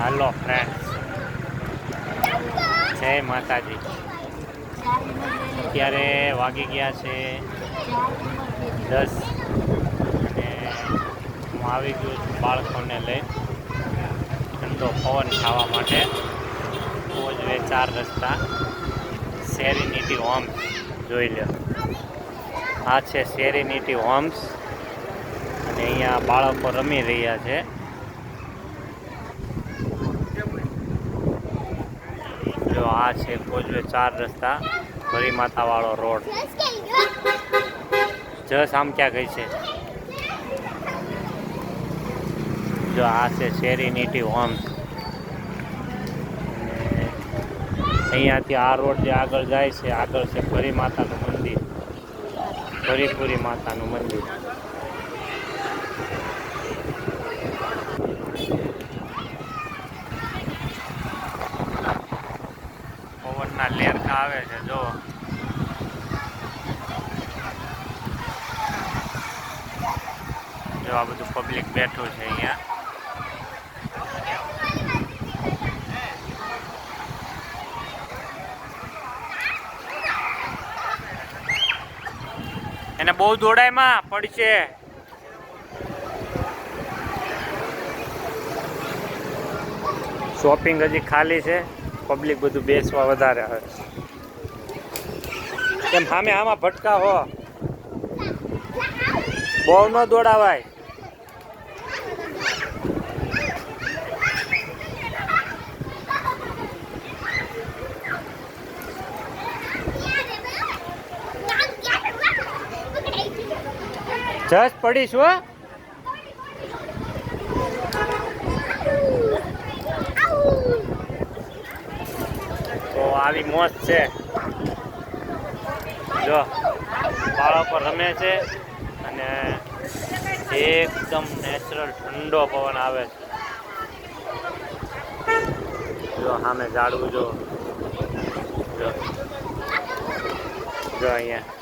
હાલો friends, જય માતાજી। અત્યારે વાગી ગયા છે 10 અને હું આવી ગયો છું બાળકોને લઈ ઠંડો પવન ખાવા માટે। કોઝવે 4 રસ્તા સેરેનિટી હોમ્સ જોઈ લો। આ છે સેરેનિટી હોમ્સ અને અહીંયા બાળકો રમી રહ્યા છે। જો આ છે કોઝવે 4 રસ્તા ભરી માતા વાળો રોડ। જસ આમ ક્યાં ગઈ છે? જો આ છે સેરેનિટી હોમ્સ। અહીંયાથી આ રોડ જે આગળ જાય છે, આગળ છે ભરી માતાનું મંદિર, ભરીપુરી માતાનું મંદિર। પવનના લેરકા આવે છે જો। જો આ બધું પબ્લિક બેઠું છે અહીંયા। એને બહુ દોડાયમાં પડશે। શોપિંગ હજી ખાલી છે, પબ્લિક બધું બેસવા વધારે આવે કેમ સામે આમાં ભટકા હો, બહુ ન દોડાવાય। જસ પડીશ હો। તો આવી મોજ છે જો, બાળકો રમે છે અને એકદમ નેચરલ ઠંડો પવન આવે છે। જો સામે ઝાડવું જો, જો અહીંયા